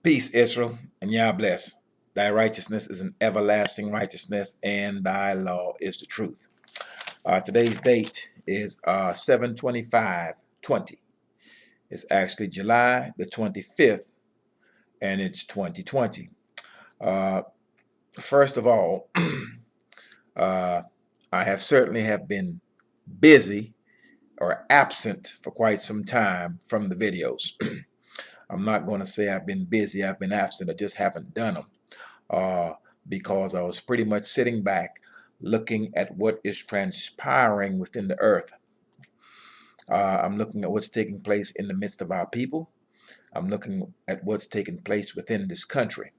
Peace, Israel, and Yah bless. Thy righteousness is an everlasting righteousness, and thy law is the truth. Today's date is 7/25/20. It's actually July the 25th, and it's 2020. Uh, First of all, uh, I have certainly have been busy or absent for quite some time from the videos. I'm not going to say I've been busy, I've been absent, I just haven't done them. uh, because I was pretty much sitting back looking at what is transpiring within the earth. I'm looking at what's taking place in the midst of our people. I'm looking at what's taking place within this country.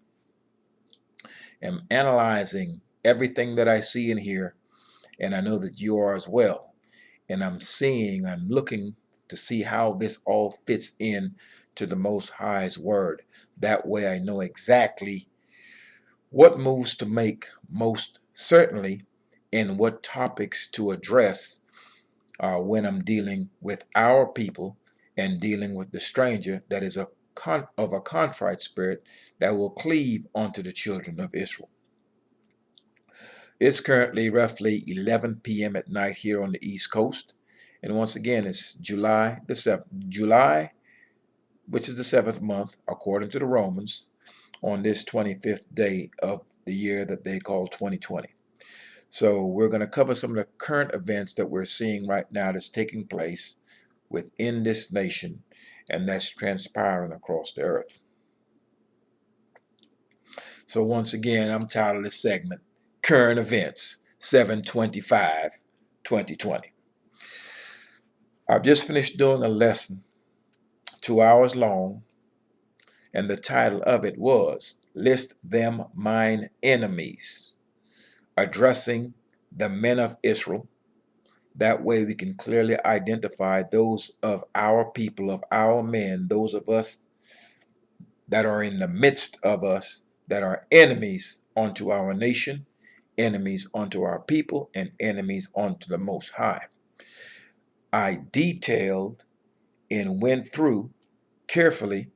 I'm analyzing everything that I see and hear, and I know that you are as well. And I'm looking to see how this all fits in to the Most High's word. That way I know exactly what moves to make most certainly and what topics to address when I'm dealing with our people and dealing with the stranger that is of a contrite spirit that will cleave unto the children of Israel. It's currently roughly 11 p.m. at night here on the East Coast. And once again, it's July the 7th, July, which is the seventh month, according to the Romans, on this 25th day of the year that they call 2020. So we're going to cover some of the current events that we're seeing right now that's taking place within this nation and that's transpiring across the earth. So once again, I'm titled this segment, Current Events, 7/25/2020. I've just finished doing a lesson, 2 hours long, and the title of it was List Them Mine Enemies, addressing the men of Israel. That way we can clearly identify those of our people, of our men, those of us that are in the midst of us, that are enemies unto our nation, enemies unto our people, and enemies unto the Most High. I detailed and went through carefully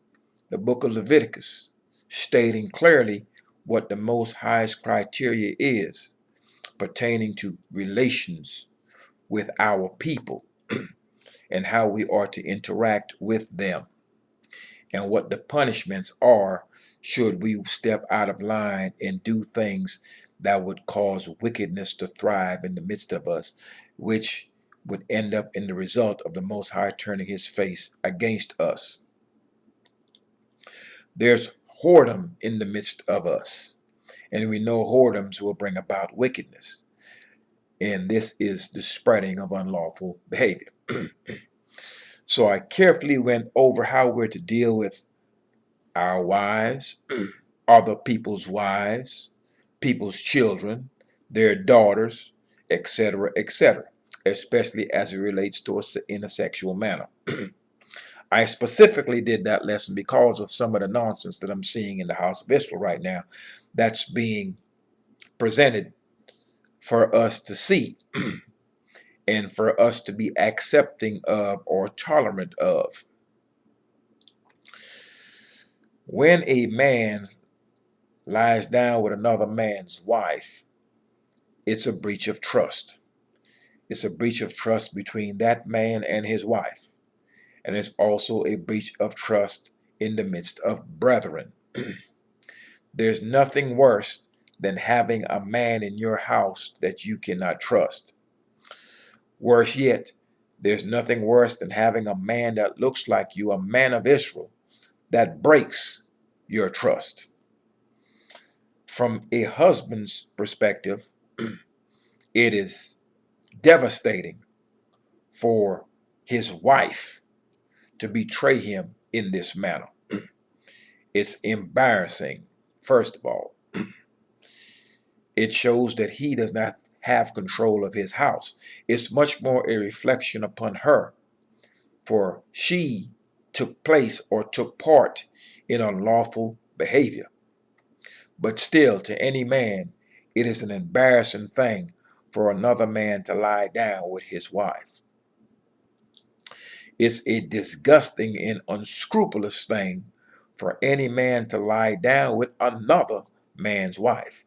the book of Leviticus, stating clearly what the Most High's criteria is pertaining to relations with our people and how we are to interact with them and what the punishments are should we step out of line and do things that would cause wickedness to thrive in the midst of us, which would end up in the result of the Most High turning his face against us. There's whoredom in the midst of us, and we know whoredoms will bring about wickedness, and this is the spreading of unlawful behavior. So I carefully went over how we're to deal with our wives, other people's wives, people's children, their daughters, etc., etc., especially as it relates to us in a sexual manner. I specifically did that lesson because of some of the nonsense that I'm seeing in the house of Israel right now that's being presented for us to see and for us to be accepting of or tolerant of. When a man lies down with another man's wife, it's a breach of trust. It's a breach of trust between that man and his wife. And it's also a breach of trust in the midst of brethren. There's nothing worse than having a man in your house that you cannot trust. Worse yet, there's nothing worse than having a man that looks like you, a man of Israel, that breaks your trust. From a husband's perspective, it is devastating for his wife to betray him in this manner. It's embarrassing, first of all. It shows that he does not have control of his house. It's much more a reflection upon her, for she took place or took part in unlawful behavior. But still, to any man, it is an embarrassing thing for another man to lie down with his wife. It's a disgusting and unscrupulous thing for any man to lie down with another man's wife,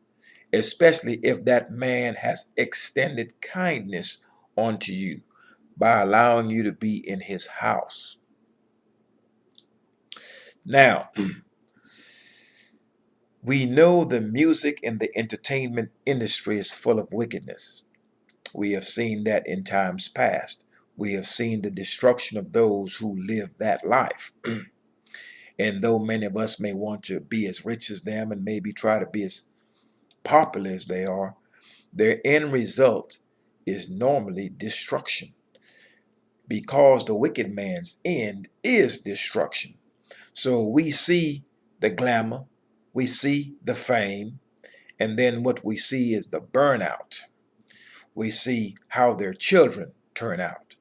especially if that man has extended kindness unto you by allowing you to be in his house. Now, we know the music and the entertainment industry is full of wickedness. We have seen that in times past. We have seen the destruction of those who live that life. And though many of us may want to be as rich as them and maybe try to be as popular as they are, their end result is normally destruction, because the wicked man's end is destruction. So we see the glamour, we see the fame, and then what we see is the burnout. We see how their children turn out.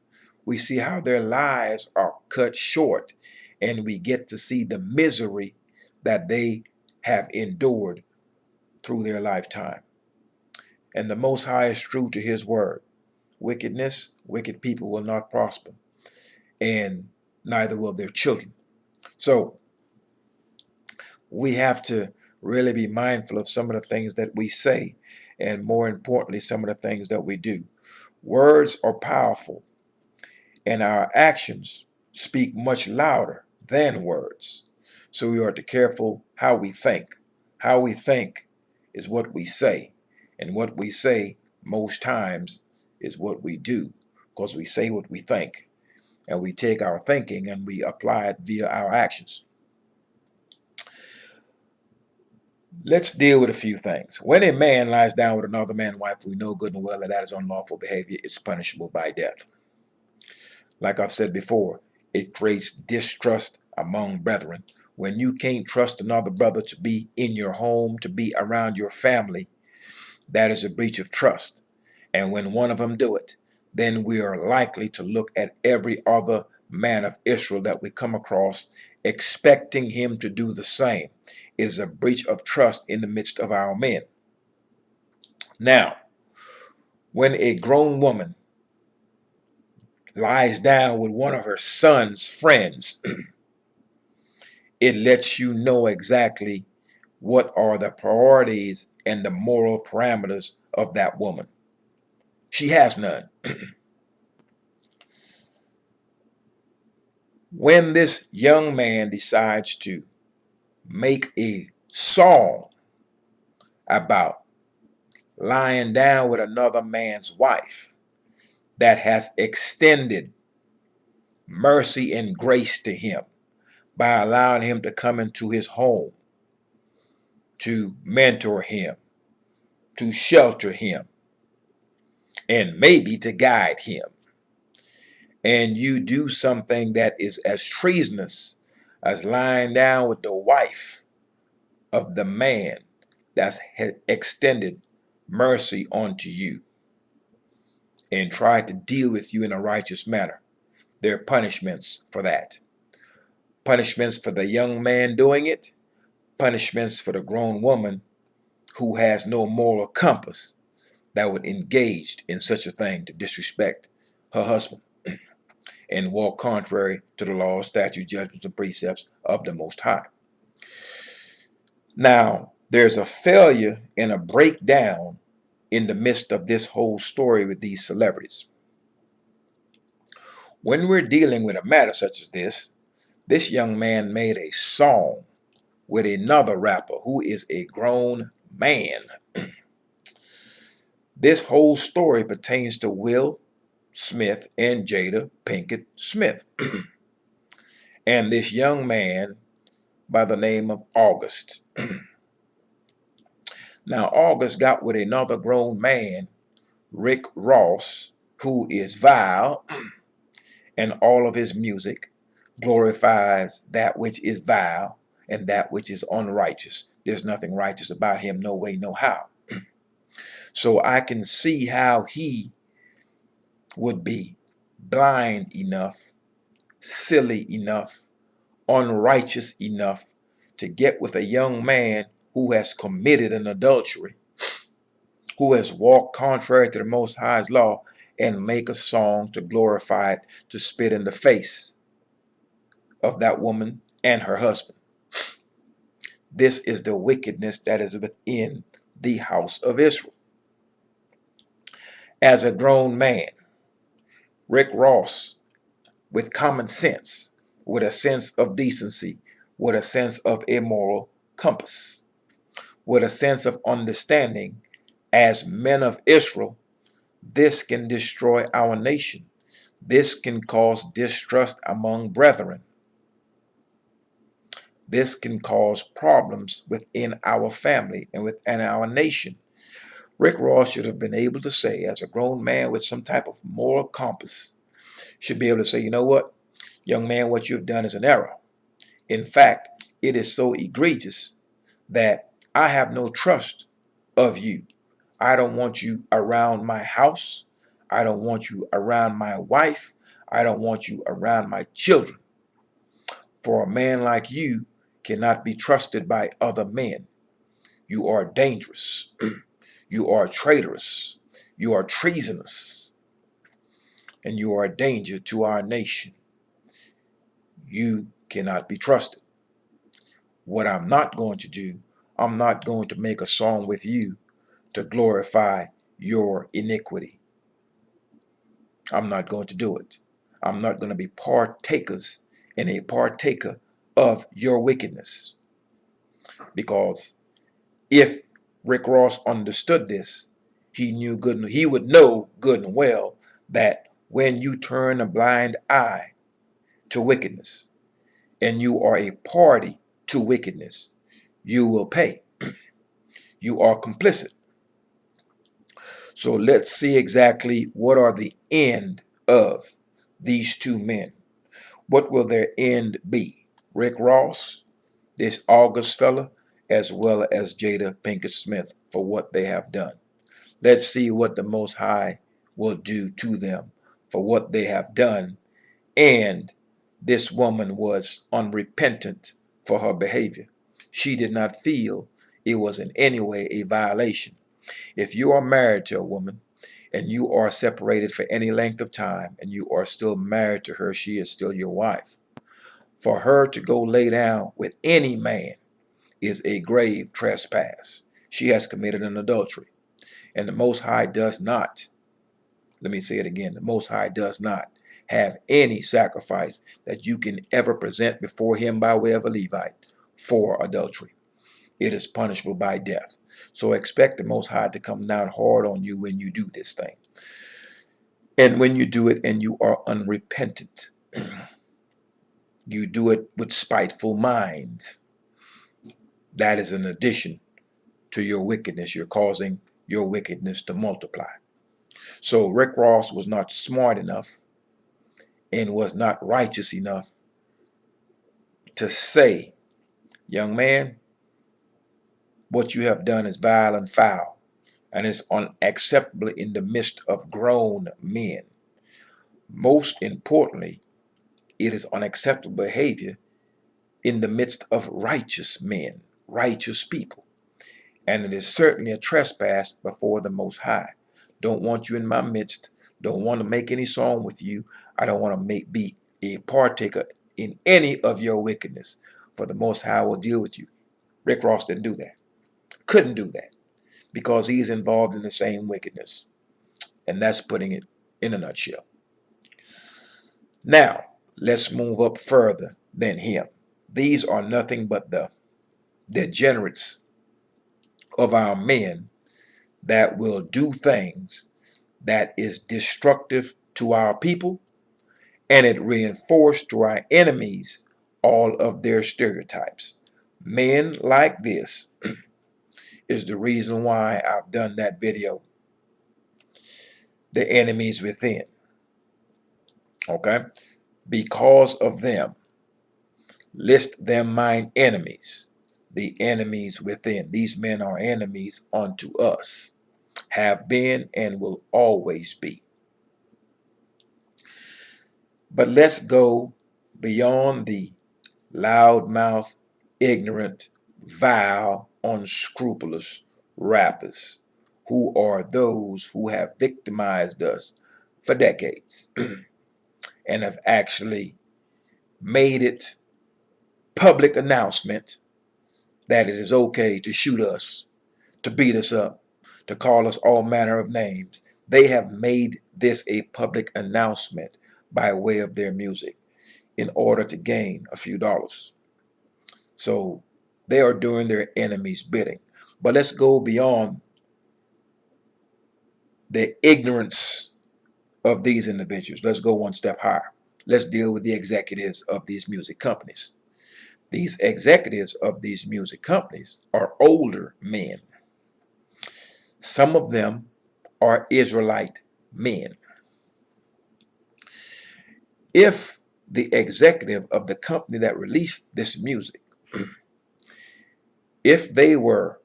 We see how their lives are cut short, and we get to see the misery that they have endured through their lifetime. And the Most High is true to his word. Wicked people will not prosper, and neither will their children. So we have to really be mindful of some of the things that we say, and more importantly, some of the things that we do. Words are powerful, and our actions speak much louder than words. So we are to be careful how we think. How we think is what we say, and what we say most times is what we do, because we say what we think, and we take our thinking and we apply it via our actions. Let's deal with a few things. When a man lies down with another man's wife, we know good and well that that is unlawful behavior. It's punishable by death. Like I've said before, it creates distrust among brethren. When you can't trust another brother to be in your home, to be around your family, that is a breach of trust. And when one of them do it, then we are likely to look at every other man of Israel that we come across, expecting him to do the same. It is a breach of trust in the midst of our men. Now, when a grown woman lies down with one of her son's friends, it lets you know exactly what are the priorities and the moral parameters of that woman. She has none. When this young man decides to make a song about lying down with another man's wife that has extended mercy and grace to him by allowing him to come into his home, to mentor him, to shelter him, and maybe to guide him, and you do something that is as treasonous as lying down with the wife of the man that's extended mercy unto you and tried to deal with you in a righteous manner, there are punishments for that. Punishments for the young man doing it, punishments for the grown woman who has no moral compass that would engage in such a thing to disrespect her husband and walk contrary to the laws, statutes, judgments, and precepts of the Most High. Now, there's a failure and a breakdown in the midst of this whole story with these celebrities. When we're dealing with a matter such as this young man made a song with another rapper who is a grown man. This whole story pertains to Will Smith and Jada Pinkett Smith. And this young man by the name of August. Now, August got with another grown man, Rick Ross, who is vile, and all of his music glorifies that which is vile and that which is unrighteous. There's nothing righteous about him, no way, no how. So I can see how he would be blind enough, silly enough, unrighteous enough to get with a young man who has committed an adultery, who has walked contrary to the Most High's law, and make a song to glorify it, to spit in the face of that woman and her husband. This is the wickedness that is within the house of Israel. As a grown man, Rick Ross, with common sense, with a sense of decency, with a sense of a moral compass, with a sense of understanding, as men of Israel, this can destroy our nation. This can cause distrust among brethren. This can cause problems within our family and within our nation. Rick Ross should have been able to say, as a grown man with some type of moral compass, should be able to say, you know what, young man, what you've done is an error. In fact, it is so egregious that I have no trust of you. I don't want you around my house. I don't want you around my wife. I don't want you around my children. For a man like you cannot be trusted by other men. You are dangerous. You are traitorous. You are treasonous. And you are a danger to our nation. You cannot be trusted. What I'm not going to do, I'm not going to make a song with you to glorify your iniquity. I'm not going to do it. I'm not going to be partakers and a partaker of your wickedness. Because if Rick Ross understood this, he would know good and well that when you turn a blind eye to wickedness and you are a party to wickedness, you will pay. You are complicit. So let's see exactly what are the end of these two men. What will their end be? Rick Ross, this August fella, as well as Jada Pinkett Smith for what they have done. Let's see what the Most High will do to them for what they have done. And this woman was unrepentant for her behavior. She did not feel it was in any way a violation. If you are married to a woman and you are separated for any length of time and you are still married to her, she is still your wife. For her to go lay down with any man is a grave trespass. She has committed an adultery. And the Most High does not, let me say it again, the Most High does not have any sacrifice that you can ever present before him by way of a Levite for adultery. It is punishable by death. So expect the Most High to come down hard on you when you do this thing. And when you do it and you are unrepentant, you do it with spiteful minds. That is an addition to your wickedness. You're causing your wickedness to multiply. So Rick Ross was not smart enough and was not righteous enough to say, young man, what you have done is vile and foul, and it's unacceptable in the midst of grown men. Most importantly, it is unacceptable behavior in the midst of righteous men, righteous people. And it is certainly a trespass before the Most High. Don't want you in my midst. Don't want to make any song with you. I don't want to be a partaker in any of your wickedness. For the Most High will deal with you. Rick Ross didn't do that. Couldn't do that because he's involved in the same wickedness. And that's putting it in a nutshell. Now, let's move up further than him. These are nothing but the degenerates of our men that will do things that is destructive to our people, and it reinforced to our enemies all of their stereotypes. Men like this is the reason why I've done that video, the enemies within. Okay? Because of them, list them mine enemies, the enemies within. These men are enemies unto us, have been and will always be. But let's go beyond the loudmouth, ignorant, vile, unscrupulous rappers who are those who have victimized us for decades and have actually made it public announcement that it is okay to shoot us, to beat us up, to call us all manner of names. They have made this a public announcement by way of their music in order to gain a few dollars. So they are doing their enemy's bidding. But let's go beyond the ignorance of these individuals. Let's go one step higher. Let's deal with the executives of these music companies. These executives of these music companies are older men. Some of them are Israelite men. If the executive of the company that released this music, if they were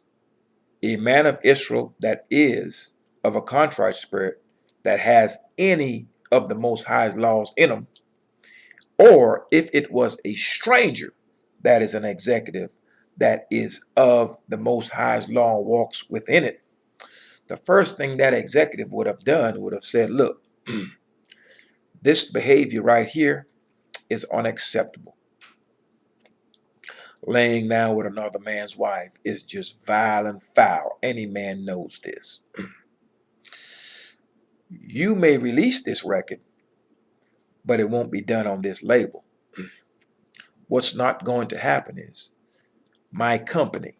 a man of Israel that is of a contrite spirit, that has any of the Most High's laws in them, or if it was a stranger that is an executive that is of the Most High's law and walks within it, the first thing that executive would have done would have said, look, this behavior right here is unacceptable. Laying down with another man's wife is just vile and foul. Any man knows this. You may release this record, but it won't be done on this label. What's not going to happen is my company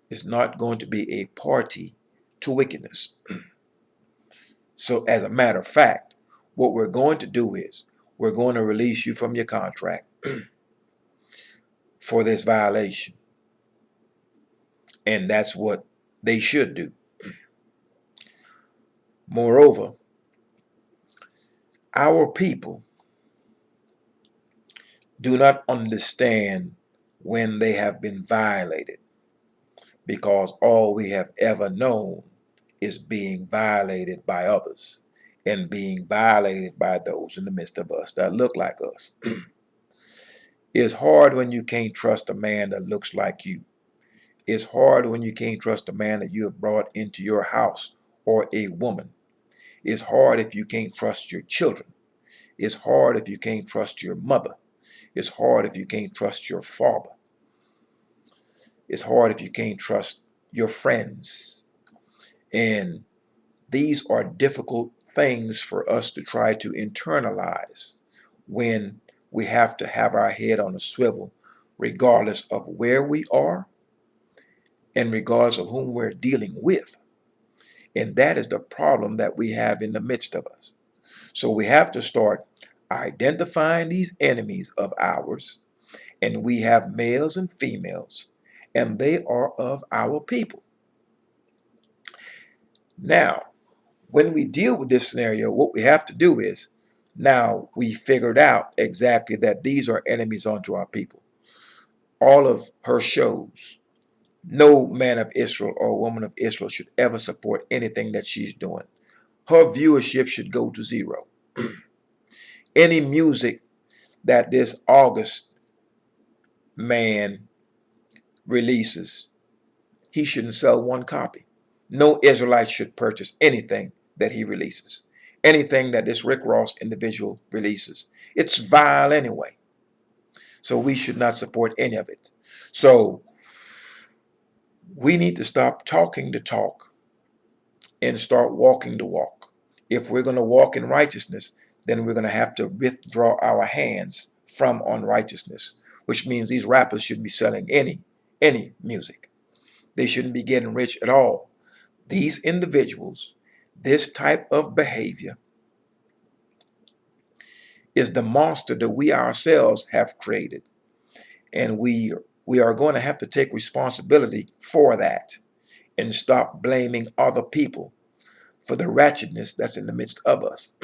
is not going to be a party to wickedness. So as a matter of fact, what we're going to do is we're going to release you from your contract for this violation. And that's what they should do. Moreover, our people do not understand when they have been violated, because all we have ever known is being violated by others and being violated by those in the midst of us that look like us. It's hard when you can't trust a man that looks like you. It's hard when you can't trust a man that you have brought into your house, or a woman. It's hard if you can't trust your children. It's hard if you can't trust your mother. It's hard if you can't trust your father. It's hard if you can't trust your friends. And these are difficult things for us to try to internalize when we have to have our head on a swivel, regardless of where we are and regardless of whom we're dealing with. And that is the problem that we have in the midst of us. So we have to start identifying these enemies of ours, and we have males and females, and they are of our people. Now, when we deal with this scenario, what we have to do is, now we figured out exactly that these are enemies unto our people. All of her shows, no man of Israel or woman of Israel should ever support anything that she's doing. Her viewership should go to zero. Any music that this August man releases, he shouldn't sell one copy. No Israelite should purchase anything that he releases. Anything that this Rick Ross individual releases, it's vile anyway. So we should not support any of it. So we need to stop talking the talk and start walking the walk. If we're going to walk in righteousness, then we're going to have to withdraw our hands from unrighteousness, which means these rappers shouldn't be selling any music. They shouldn't be getting rich at all. These individuals, this type of behavior is the monster that we ourselves have created. And we are going to have to take responsibility for that and stop blaming other people for the wretchedness that's in the midst of us.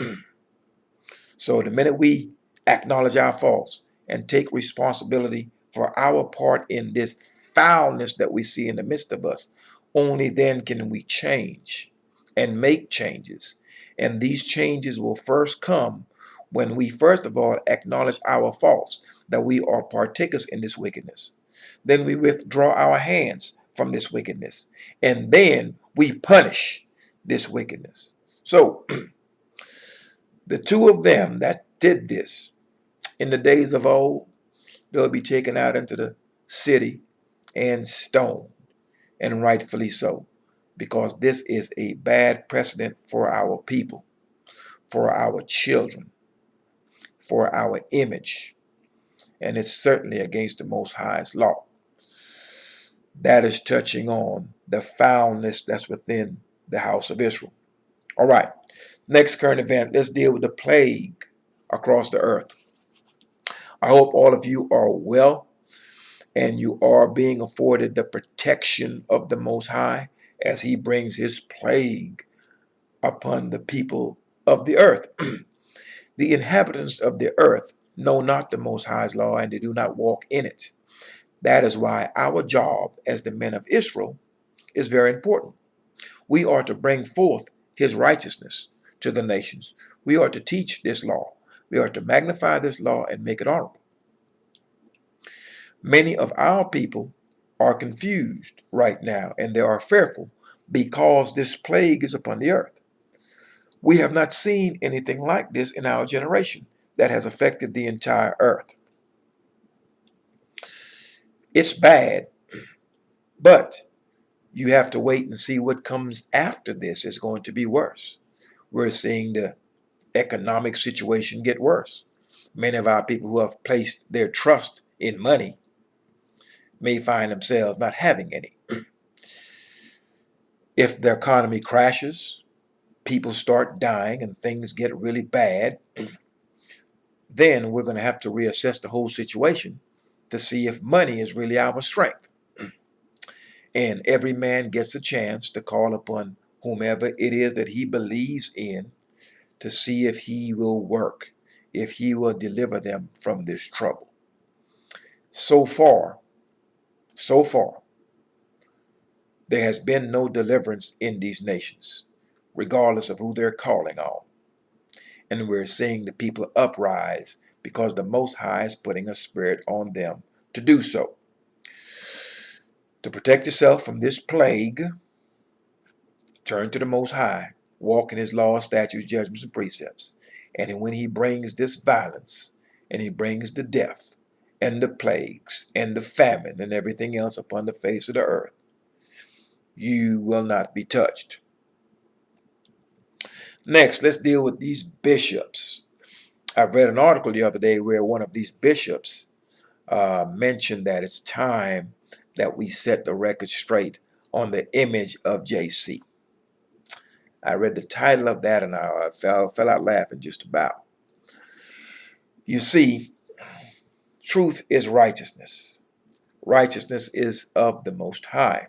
So the minute we acknowledge our faults and take responsibility for our part in this foulness that we see in the midst of us, only then can we change and make changes. And these changes will first come when we first of all acknowledge our faults, that we are partakers in this wickedness. Then we withdraw our hands from this wickedness, and then we punish this wickedness. So the two of them that did this in the days of old, they'll be taken out into the city and stoned, and rightfully so, because this is a bad precedent for our people, for our children, for our image, and it's certainly against the Most High's law. That is touching on the foulness that's within the house of Israel. All right, next current event, let's deal with the plague across the earth. I hope all of you are well and you are being afforded the protection of the Most High as he brings his plague upon the people of the earth. The inhabitants of the earth know not the Most High's law, and they do not walk in it. That is why our job as the men of Israel is very important. We are to bring forth his righteousness to the nations. We are to teach this law. We are to magnify this law and make it honorable. Many of our people are confused right now, and they are fearful because this plague is upon the earth. We have not seen anything like this in our generation that has affected the entire earth. It's bad, but you have to wait and see what comes after this is going to be worse. We're seeing the economic situation get worse. Many of our people who have placed their trust in money may find themselves not having any. If the economy crashes, people start dying and things get really bad, then we're going to have to reassess the whole situation to see if money is really our strength. And every man gets a chance to call upon whomever it is that he believes in to see if he will work, if he will deliver them from this trouble. So far, so far, there has been no deliverance in these nations, regardless of who they're calling on. And we're seeing the people uprise because the Most High is putting a spirit on them to do so. To protect yourself from this plague, turn to the Most High, walk in his laws, statutes, judgments, and precepts. And when he brings this violence, and he brings the death, and the plagues, and the famine, and everything else upon the face of the earth, you will not be touched. Next, let's deal with these bishops. I've read an article the other day where one of these bishops mentioned that it's time that we set the record straight on the image of JC. I read the title of that and I fell out laughing just about. You see, truth is righteousness. Righteousness is of the Most High.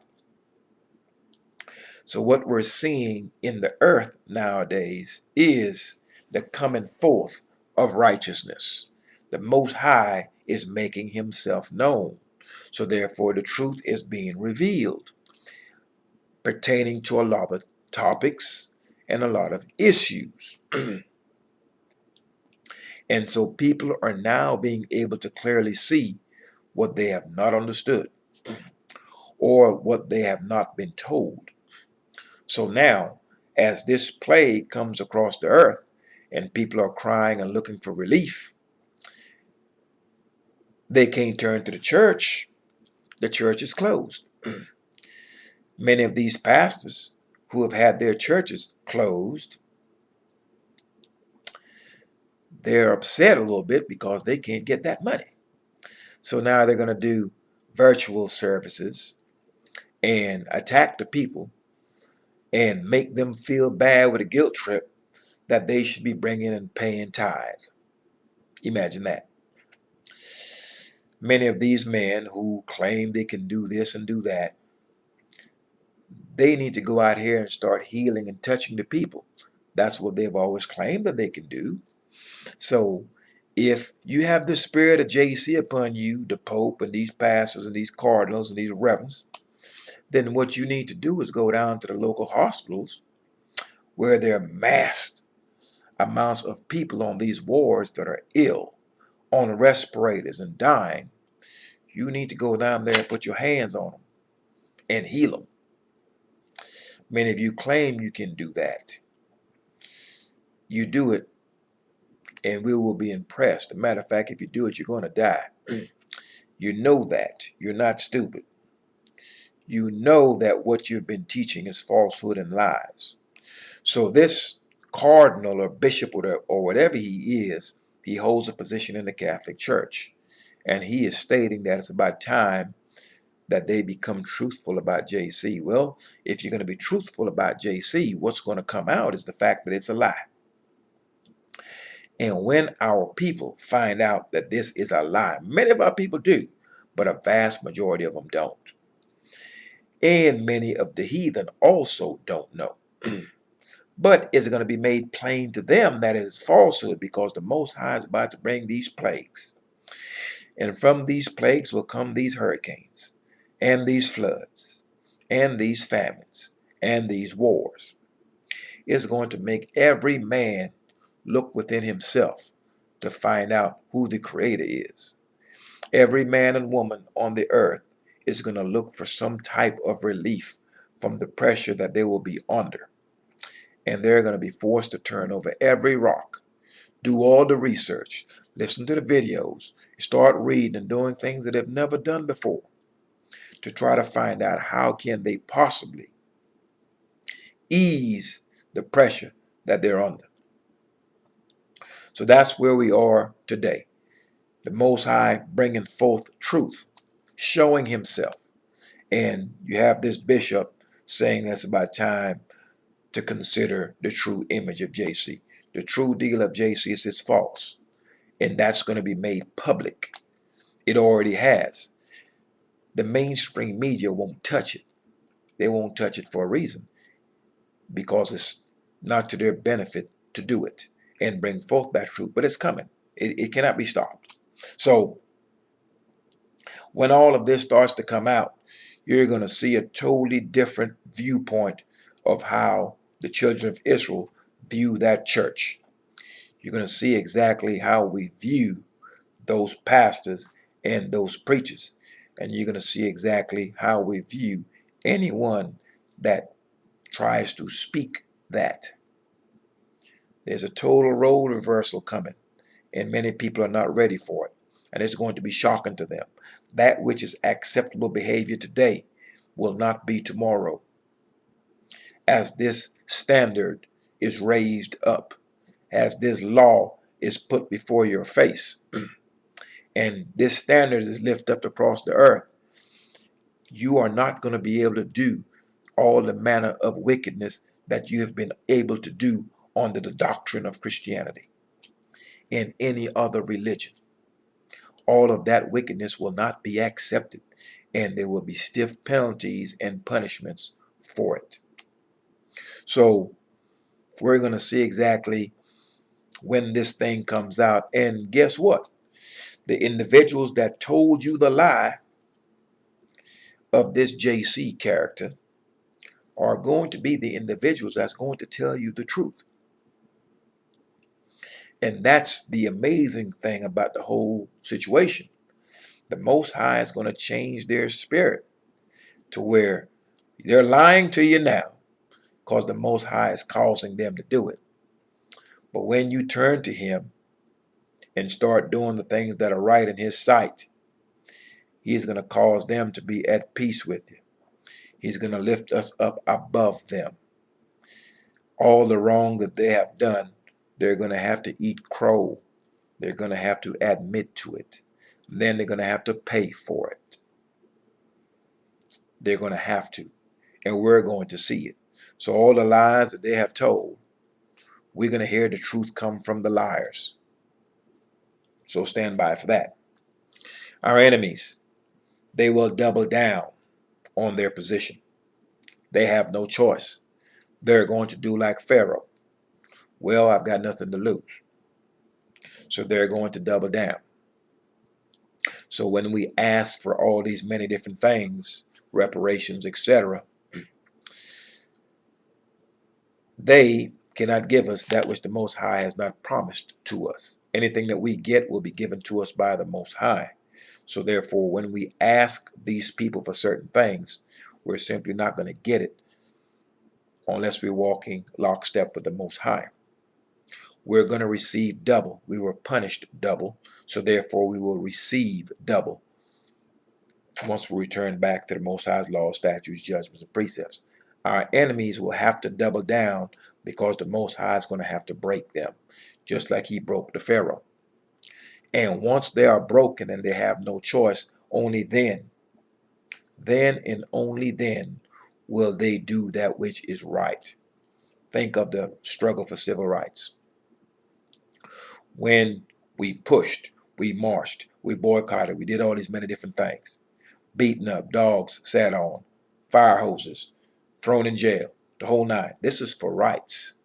So what we're seeing in the earth nowadays is the coming forth of righteousness. The Most High is making himself known. So therefore the truth is being revealed pertaining to a lot of topics and a lot of issues. And so people are now being able to clearly see what they have not understood or what they have not been told. So now, as this plague comes across the earth and people are crying and looking for relief, they can't turn to the church. The church is closed. Many of these pastors who have had their churches closed, they're upset a little bit because they can't get that money. So now they're going to do virtual services and attack the people and make them feel bad with a guilt trip that they should be bringing and paying tithe. Imagine that. Many of these men who claim they can do this and do that, they need to go out here and start healing and touching the people. That's what they've always claimed that they can do. So if you have the spirit of JC upon you, the Pope and these pastors and these cardinals and these reverends, then what you need to do is go down to the local hospitals where there are massed amounts of people on these wards that are ill, on respirators and dying. You need to go down there and put your hands on them and heal them. Many of you claim you can do that. You do it and we will be impressed. As a matter of fact, if you do it, you're going to die. You know that. You're not stupid. you know that what you've been teaching is falsehood and lies. So this cardinal or bishop or whatever he is, he holds a position in the Catholic Church. And he is stating that it's about time that they become truthful about JC. Well, if you're going to be truthful about JC, what's going to come out is the fact that it's a lie. And when our people find out that this is a lie, many of our people do, but a vast majority of them don't. And many of the heathen also don't know. But is it going to be made plain to them that it is falsehood, because the Most High is about to bring these plagues. And from these plagues will come these hurricanes, and these floods, and these famines, and these wars. It's going to make every man look within himself to find out who the Creator is. Every man and woman on the earth is going to look for some type of relief from the pressure that they will be under. And they're going to be forced to turn over every rock, do all the research, listen to the videos, start reading and doing things that they've never done before to try to find out how can they possibly ease the pressure that they're under. So that's where we are today. The Most High bringing forth truth, showing himself. And you have this bishop saying that's about time to consider the true image of JC. The true deal of JC is it's false. And that's going to be made public. It already has. The mainstream media won't touch it. They won't touch it for a reason, because it's not to their benefit to do it and bring forth that truth. But it's coming. It cannot be stopped. So when all of this starts to come out, you're going to see a totally different viewpoint of how the children of Israel view that church. You're going to see exactly how we view those pastors and those preachers. And you're going to see exactly how we view anyone that tries to speak that. There's a total role reversal coming, and many people are not ready for it. And it's going to be shocking to them. That which is acceptable behavior today will not be tomorrow, as this standard is raised up, as this law is put before your face, and this standard is lifted up across the earth. You are not going to be able to do all the manner of wickedness that you have been able to do under the doctrine of Christianity in any other religion. All of that wickedness will not be accepted, and there will be stiff penalties and punishments for it. So we're going to see exactly when this thing comes out. And guess what? The individuals that told you the lie of this JC character are going to be the individuals that's going to tell you the truth. And that's the amazing thing about the whole situation. The Most High is going to change their spirit to where they're lying to you now because the Most High is causing them to do it. But when you turn to him and start doing the things that are right in his sight, he's going to cause them to be at peace with you. He's going to lift us up above them. All the wrong that they have done, they're going to have to eat crow. They're going to have to admit to it. Then they're going to have to pay for it. They're going to have to. And we're going to see it. So all the lies that they have told, we're going to hear the truth come from the liars. So stand by for that. Our enemies, they will double down on their position. They have no choice. They're going to do like Pharaoh. Well, I've got nothing to lose. So they're going to double down. So when we ask for all these many different things, reparations, etc., they cannot give us that which the Most High has not promised to us. Anything that we get will be given to us by the Most High. So therefore, when we ask these people for certain things, we're simply not going to get it unless we're walking lockstep with the Most High. We're going to receive double. We were punished double, so therefore we will receive double once we return back to the Most High's law, statutes, judgments, and precepts. Our enemies will have to double down because the Most High is going to have to break them, just like he broke the Pharaoh. And once they are broken and they have no choice, only then and only then will they do that which is right. Think of the struggle for civil rights. When we pushed, we marched, we boycotted, we did all these many different things. Beaten up, dogs sat on, fire hoses, thrown in jail, the whole nine. This is for rights.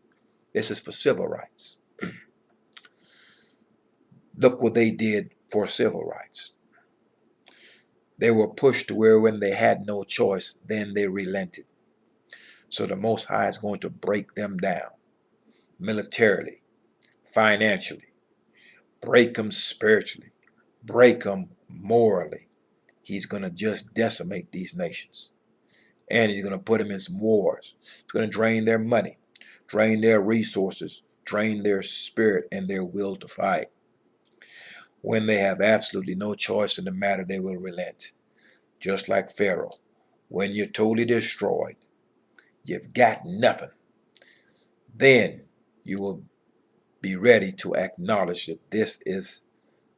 This is for civil rights. Look what they did for civil rights. They were pushed to where when they had no choice, then they relented. So the Most High is going to break them down militarily, financially, break them spiritually, break them morally. He's going to just decimate these nations. And he's going to put them in some wars. It's going to drain their money, drain their resources, drain their spirit and their will to fight. When they have absolutely no choice in the matter, they will relent. Just like Pharaoh. When you're totally destroyed, you've got nothing, then you will be ready to acknowledge that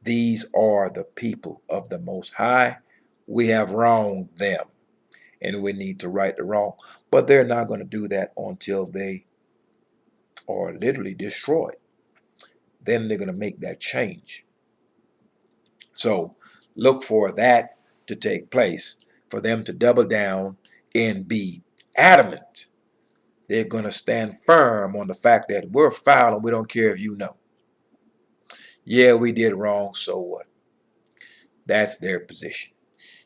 these are the people of the Most High. We have wronged them, and we need to right the wrong. But they're not going to do that until they are literally destroyed. Then they're going to make that change. So look for that to take place, for them to double down and be adamant. They're going to stand firm on the fact that we're foul and we don't care if you know. Yeah, we did wrong, so what? That's their position.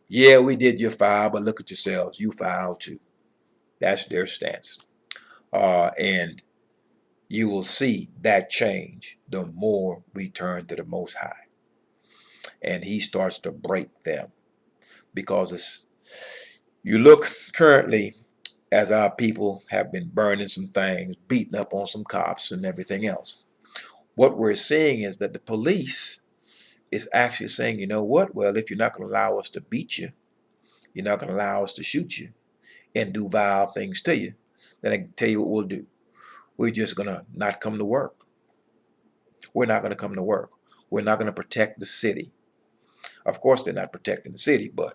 Yeah, we did you foul, but look at yourselves. You foul too. That's their stance. And you will see that change the more we turn to the Most High. And he starts to break them. Because you look currently as our people have been burning some things, beating up on some cops and everything else. What we're seeing is that the police is actually saying, you know what? Well, if you're not going to allow us to beat you, you're not going to allow us to shoot you and do vile things to you, then I can tell you what we'll do. We're just going to not come to work. We're not going to come to work. We're not going to protect the city. Of course, they're not protecting the city, but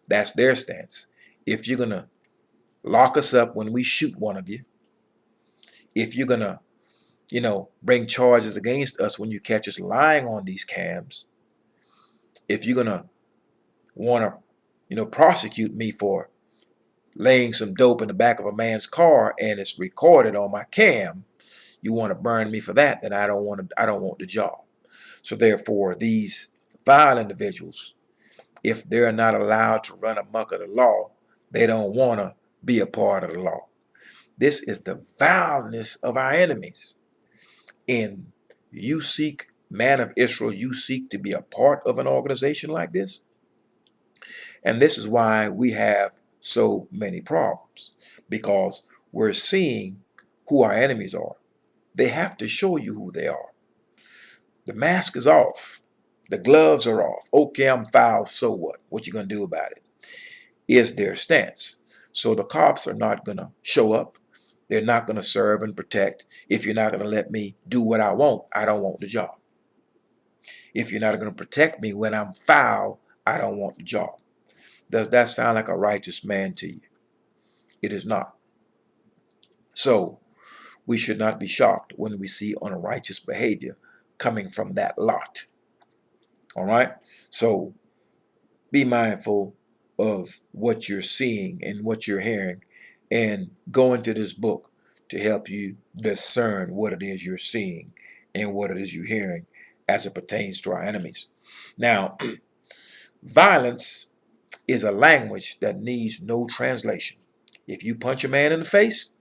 that's their stance. If you're going to lock us up when we shoot one of you, if you're going to, bring charges against us when you catch us lying on these cams, if you're going to want to, prosecute me for laying some dope in the back of a man's car and it's recorded on my cam, you want to burn me for that, then I don't want the job. So therefore, these vile individuals, if they're not allowed to run amok of the law, they don't want to be a part of the law. This is the vileness of our enemies. And you seek, man of Israel, you seek to be a part of an organization like this. And this is why we have so many problems, because we're seeing who our enemies are. They have to show you who they are. The mask is off. The gloves are off. Okay, I'm foul, so what? What you going to do about it? Is their stance. So the cops are not going to show up. They're not going to serve and protect. If you're not going to let me do what I don't want the job. If you're not going to protect me when I'm foul, I don't want the job. Does that sound like a righteous man to you? It is not. So we should not be shocked when we see unrighteous behavior coming from that lot. All right? So be mindful of what you're seeing and what you're hearing, and go into this book to help you discern what it is you're seeing and what it is you're hearing as it pertains to our enemies. Now, violence is a language that needs no translation. If you punch a man in the face,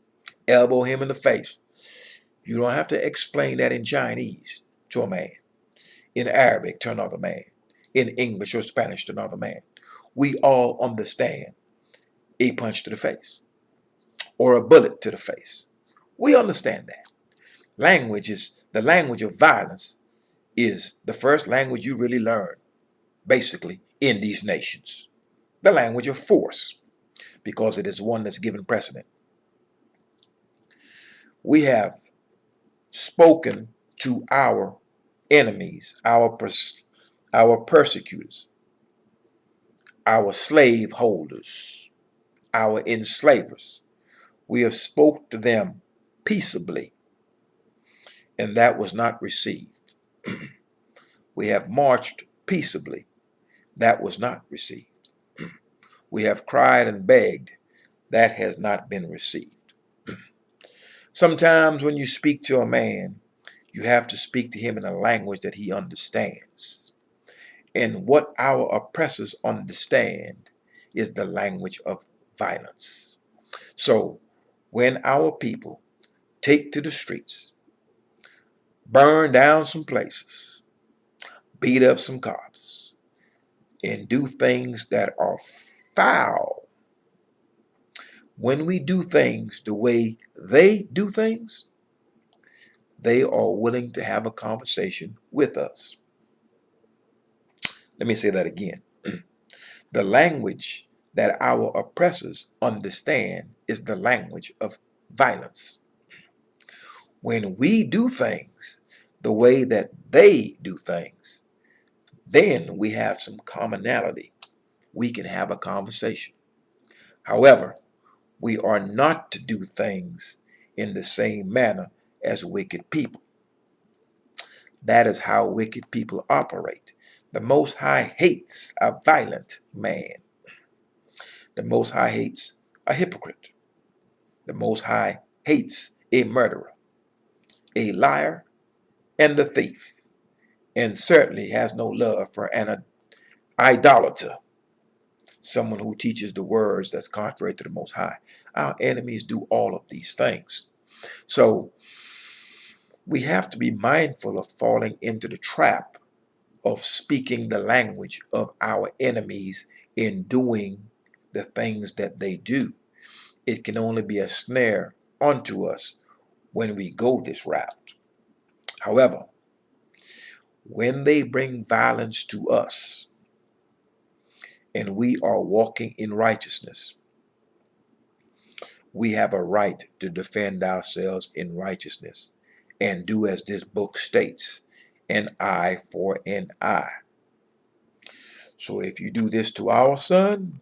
elbow him in the face, you don't have to explain that in Chinese to a man, in Arabic to another man, in English or Spanish to another man. We all understand a punch to the face or a bullet to the face. We understand that. The language of violence is the first language you really learn, basically, in these nations. the language of force, because it is one that's given precedent. We have spoken to our enemies, our persecutors, our slave holders, our enslavers. We have spoke to them peaceably, and that was not received. We have marched peaceably. That was not received. We have cried and begged. That has not been received. Sometimes when you speak to a man, you have to speak to him in a language that he understands. And what our oppressors understand is the language of violence. So when our people take to the streets, burn down some places, beat up some cops, and do things that are foul, when we do things the way they do things, they are willing to have a conversation with us. Let me say that again. The language that our oppressors understand is the language of violence. When we do things the way that they do things, then we have some commonality. We can have a conversation. However, we are not to do things in the same manner as wicked people. That is how wicked people operate. The Most High hates a violent man. The Most High hates a hypocrite. The Most High hates a murderer, a liar, and a thief, and certainly has no love for an idolater, someone who teaches the words that's contrary to the Most High. Our enemies do all of these things. So we have to be mindful of falling into the trap of speaking the language of our enemies in doing the things that they do. It can only be a snare unto us when we go this route. However, when they bring violence to us and we are walking in righteousness, we have a right to defend ourselves in righteousness and do as this book states, an eye for an eye. So if you do this to our son,